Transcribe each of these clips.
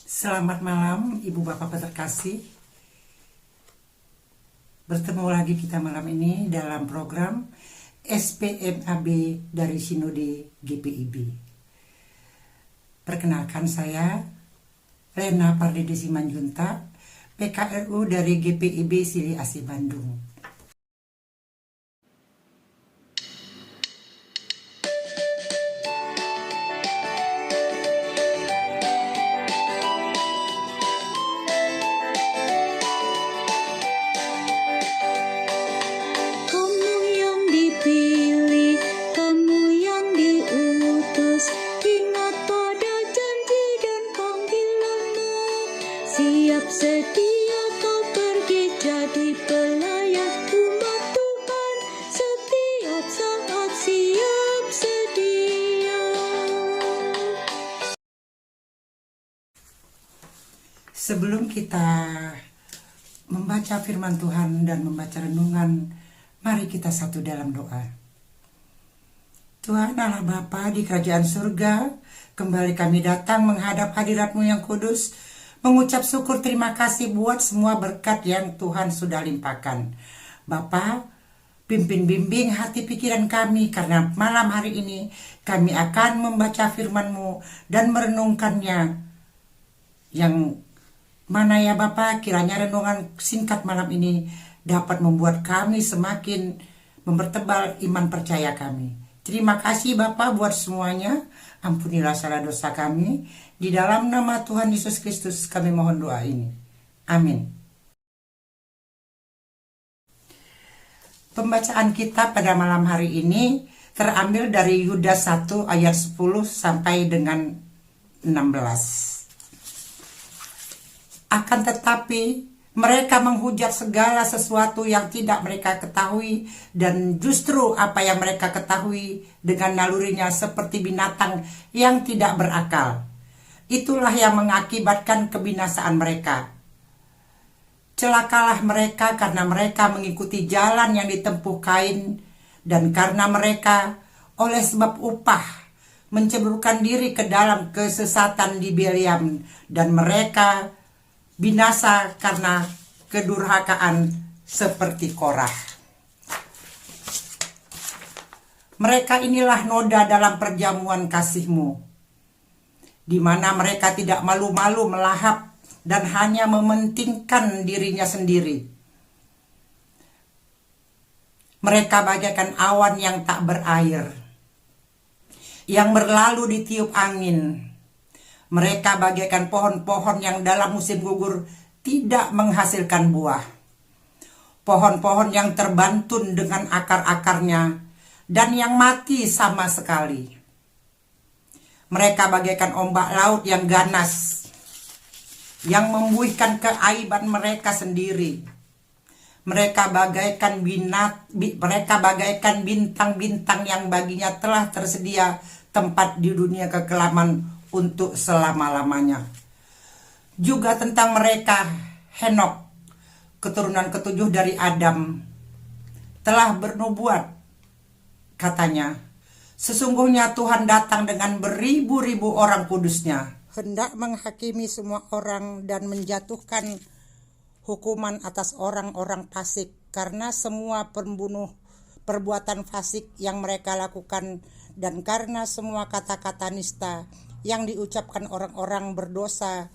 Selamat malam Ibu Bapak terkasih. Bertemu lagi kita malam ini dalam program SPMAB dari Sinode GPIB. Perkenalkan saya Lena Pardede Simanjuntak, PKRU dari GPIB Sili Asih Bandung. Siap sedia kau pergi jadi pelayan umat Tuhan, setiap saat siap sedia. Sebelum kita membaca firman Tuhan dan membaca renungan, mari kita satu dalam doa. Tuhan Allah Bapa di kerajaan surga, kembali kami datang menghadap hadirat-Mu yang kudus, mengucap syukur terima kasih buat semua berkat yang Tuhan sudah limpahkan. Bapa, pimpin bimbing hati pikiran kami, karena malam hari ini kami akan membaca firman-Mu dan merenungkannya. Yang mana ya Bapa, kiranya renungan singkat malam ini dapat membuat kami semakin mempertebal iman percaya kami. Terima kasih Bapa buat semuanya. Ampunilah salah dosa kami. Di dalam nama Tuhan Yesus Kristus kami mohon doa ini. Amin. Pembacaan kita pada malam hari ini terambil dari Yudas 1 ayat 10 sampai dengan 16. Akan tetapi mereka menghujat segala sesuatu yang tidak mereka ketahui, dan justru apa yang mereka ketahui dengan nalurinya seperti binatang yang tidak berakal. Itulah yang mengakibatkan kebinasaan mereka. Celakalah mereka karena mereka mengikuti jalan yang ditempuh Kain, dan karena mereka oleh sebab upah menceburkan diri ke dalam kesesatan di Biliam, dan mereka binasa karena kedurhakaan seperti Korah. Mereka inilah noda dalam perjamuan kasih-Mu, di mana mereka tidak malu-malu melahap dan hanya mementingkan dirinya sendiri. Mereka bagaikan awan yang tak berair, yang berlalu ditiup angin. Mereka bagaikan pohon-pohon yang dalam musim gugur tidak menghasilkan buah. Pohon-pohon yang terbantun dengan akar-akarnya dan yang mati sama sekali. Mereka bagaikan ombak laut yang ganas, yang membuihkan keaiban mereka sendiri. Mereka bagaikan bintang-bintang yang baginya telah tersedia tempat di dunia kekelaman untuk selama-lamanya. Juga tentang mereka, Henok, keturunan ketujuh dari Adam, telah bernubuat. Katanya, sesungguhnya Tuhan datang dengan beribu-ribu orang kudusnya, hendak menghakimi semua orang dan menjatuhkan hukuman atas orang-orang fasik karena semua perbuatan fasik yang mereka lakukan, dan karena semua kata-kata nista yang diucapkan orang-orang berdosa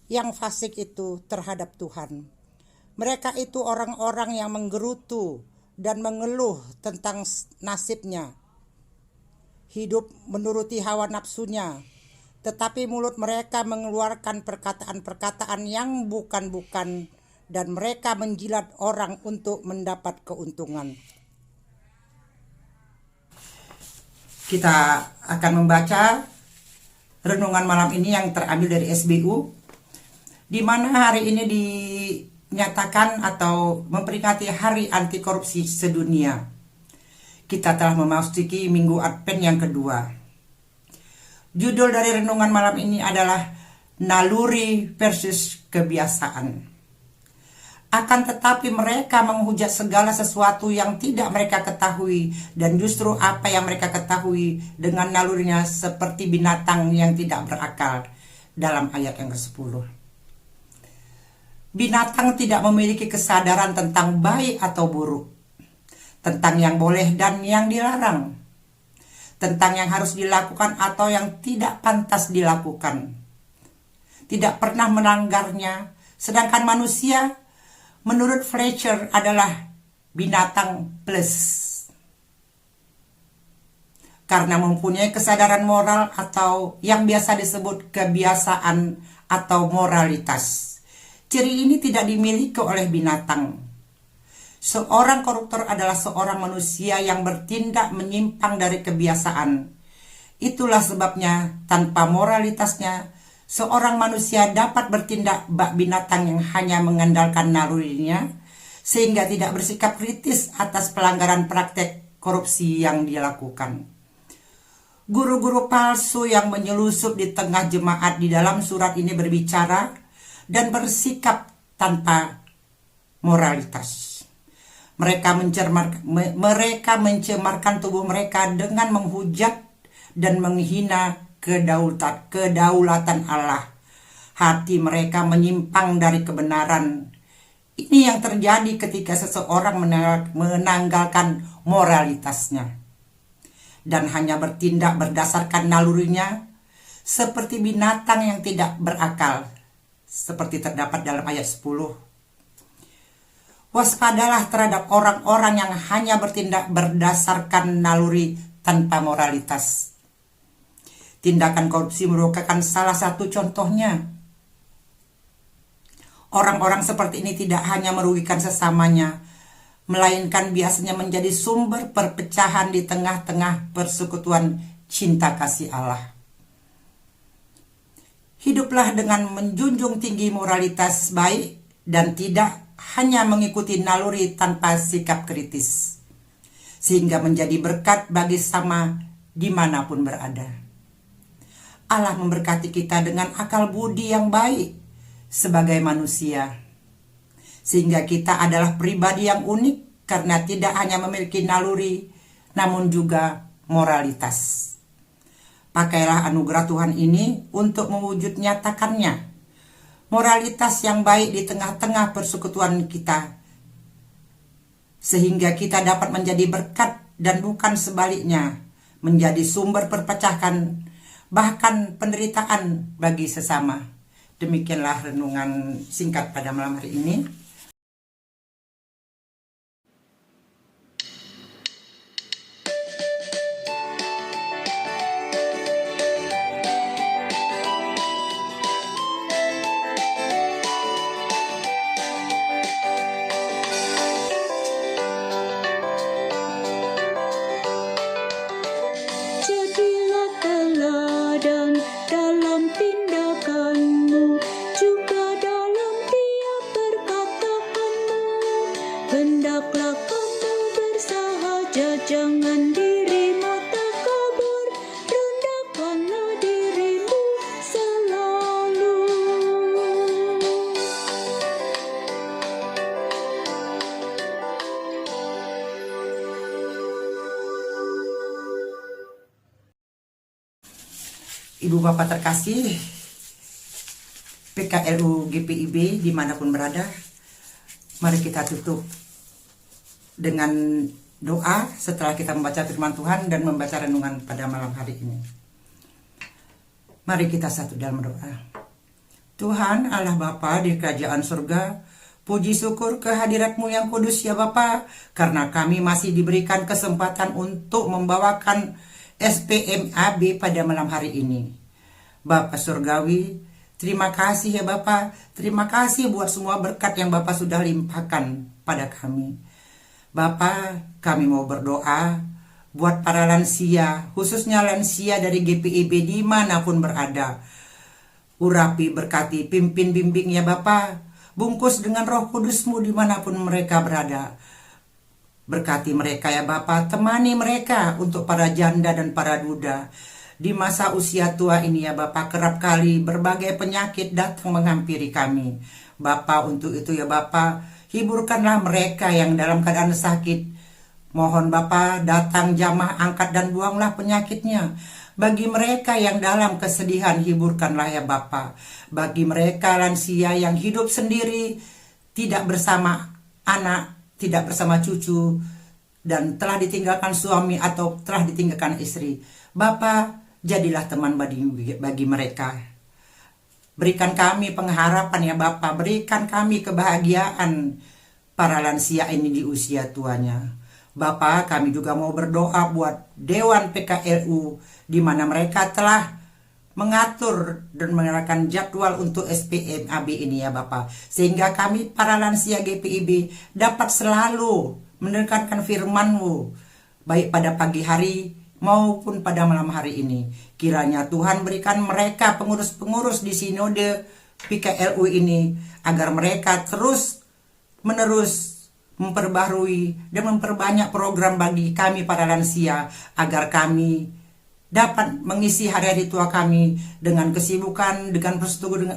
yang fasik itu terhadap Tuhan. Mereka itu orang-orang yang menggerutu dan mengeluh tentang nasibnya, hidup menuruti hawa nafsunya, tetapi mulut mereka mengeluarkan perkataan-perkataan yang bukan-bukan, dan mereka menjilat orang untuk mendapat keuntungan. Kita akan membaca renungan malam ini yang terambil dari SBU, di mana hari ini dinyatakan atau memperingati Hari Anti Korupsi Sedunia. Kita telah memasuki Minggu Advent yang kedua. Judul dari renungan malam ini adalah Naluri versus Kebiasaan. Akan tetapi mereka menghujat segala sesuatu yang tidak mereka ketahui, dan justru apa yang mereka ketahui dengan nalurinya seperti binatang yang tidak berakal. dalam ayat yang ke-10. Binatang tidak memiliki kesadaran tentang baik atau buruk, tentang yang boleh dan yang dilarang, tentang yang harus dilakukan atau yang tidak pantas dilakukan. Tidak pernah melanggarnya, sedangkan manusia menurut Fletcher adalah binatang plus. Karena mempunyai kesadaran moral atau yang biasa disebut kebiasaan atau moralitas. Ciri ini tidak dimiliki oleh binatang. Seorang koruptor adalah seorang manusia yang bertindak menyimpang dari kebiasaan. Itulah sebabnya tanpa moralitasnya, seorang manusia dapat bertindak bak binatang yang hanya mengandalkan nalurinya, sehingga tidak bersikap kritis atas pelanggaran praktek korupsi yang dilakukan. Guru-guru palsu yang menyelusup di tengah jemaat di dalam surat ini berbicara dan bersikap tanpa moralitas. Mereka mencemarkan tubuh mereka dengan menghujat dan menghina kedaulatan Allah. Hati mereka menyimpang dari kebenaran. Ini yang terjadi ketika seseorang menanggalkan moralitasnya dan hanya bertindak berdasarkan nalurinya seperti binatang yang tidak berakal, seperti terdapat dalam ayat 10. Waspadalah terhadap orang-orang yang hanya bertindak berdasarkan naluri tanpa moralitas. Tindakan korupsi merupakan salah satu contohnya. Orang-orang seperti ini tidak hanya merugikan sesamanya, melainkan biasanya menjadi sumber perpecahan di tengah-tengah persekutuan cinta kasih Allah. Hiduplah dengan menjunjung tinggi moralitas baik dan tidak hanya mengikuti naluri tanpa sikap kritis, sehingga menjadi berkat bagi sama dimanapun berada. Allah memberkati kita dengan akal budi yang baik sebagai manusia, sehingga kita adalah pribadi yang unik karena tidak hanya memiliki naluri, namun juga moralitas. Pakailah anugerah Tuhan ini untuk mewujud nyatakannya. Moralitas yang baik di tengah-tengah persekutuan kita. Sehingga kita dapat menjadi berkat dan bukan sebaliknya. Menjadi sumber perpecahan, bahkan penderitaan bagi sesama. Demikianlah renungan singkat pada malam hari ini. Jadilah teladan dalam tindakanmu, juga dalam tiap perkataanmu. Hendaklah kamu bersahaja, jangan dirimu takabur. Rendahkanlah dirimu selalu. Ibu Bapak terkasih, PKLU GPIB dimanapun berada, mari kita tutup dengan doa setelah kita membaca firman Tuhan dan membaca renungan pada malam hari ini. Mari kita satu dalam doa. Tuhan Allah Bapa di kerajaan surga, puji syukur kehadirat-Mu yang kudus ya Bapa, karena kami masih diberikan kesempatan untuk membawakan SPMAB pada malam hari ini. Bapa Surgawi, terima kasih ya Bapa. Terima kasih buat semua berkat yang Bapa sudah limpahkan pada kami. Bapa, kami mau berdoa buat para lansia, khususnya lansia dari GPIB dimanapun berada. Urapi, berkati, pimpin, bimbing ya Bapa. Bungkus dengan Roh Kudus-Mu dimanapun mereka berada. Berkati mereka ya Bapa, temani mereka untuk para janda dan para duda. Di masa usia tua ini ya Bapa, kerap kali berbagai penyakit datang menghampiri kami. Bapa, untuk itu ya Bapa, hiburkanlah mereka yang dalam keadaan sakit. Mohon Bapa datang jamah, angkat dan buanglah penyakitnya. Bagi mereka yang dalam kesedihan, hiburkanlah ya Bapa. Bagi mereka lansia yang hidup sendiri, tidak bersama anak, tidak bersama cucu, dan telah ditinggalkan suami atau telah ditinggalkan istri, Bapa, jadilah teman bagi mereka. Berikan kami pengharapan ya Bapa, berikan kami kebahagiaan para lansia ini di usia tuanya. Bapa, kami juga mau berdoa buat Dewan PKLU di mana mereka telah mengatur dan mengerahkan jadwal untuk SPMAB ini ya Bapa. Sehingga kami para lansia GPIB dapat selalu mendengarkan firman-Mu baik pada pagi hari maupun pada malam hari ini. Kiranya Tuhan berikan mereka pengurus-pengurus di sinode PKLU ini agar mereka terus menerus memperbaharui dan memperbanyak program bagi kami para lansia agar kami dapat mengisi hari-hari tua kami dengan kesibukan, dengan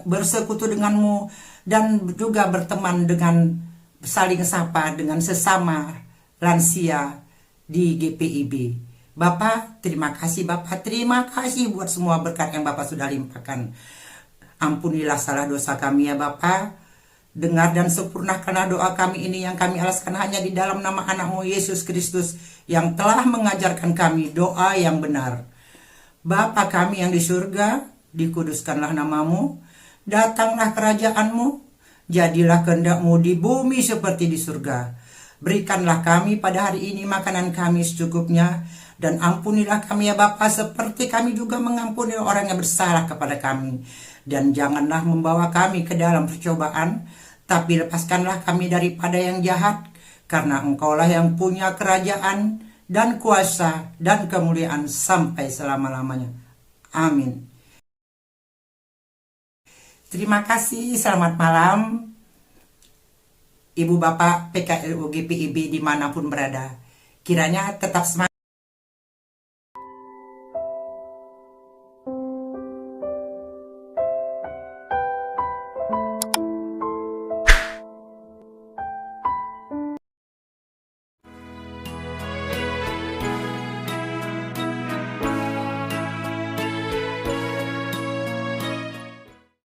bersekutu denganmu, dan juga berteman dengan saling sapa dengan sesama lansia di GPIB. Bapak, terima kasih Bapak, terima kasih buat semua berkat yang Bapak sudah limpahkan. Ampunilah salah dosa kami ya Bapak. Dengar dan sempurnakanlah doa kami ini yang kami alaskan hanya di dalam nama anak-Mu Yesus Kristus yang telah mengajarkan kami doa yang benar. Bapa kami yang di surga, dikuduskanlah nama-Mu, datanglah kerajaan-Mu, jadilah kehendak-Mu di bumi seperti di surga. Berikanlah kami pada hari ini makanan kami secukupnya, dan ampunilah kami ya Bapa seperti kami juga mengampuni orang yang bersalah kepada kami. Dan janganlah membawa kami ke dalam percobaan, tapi lepaskanlah kami daripada yang jahat, karena Engkaulah yang punya kerajaan dan kuasa dan kemuliaan sampai selama-lamanya. Amin. Terima kasih, selamat malam Ibu Bapak PKLU GPIB dimanapun berada. Kiranya tetap semangat.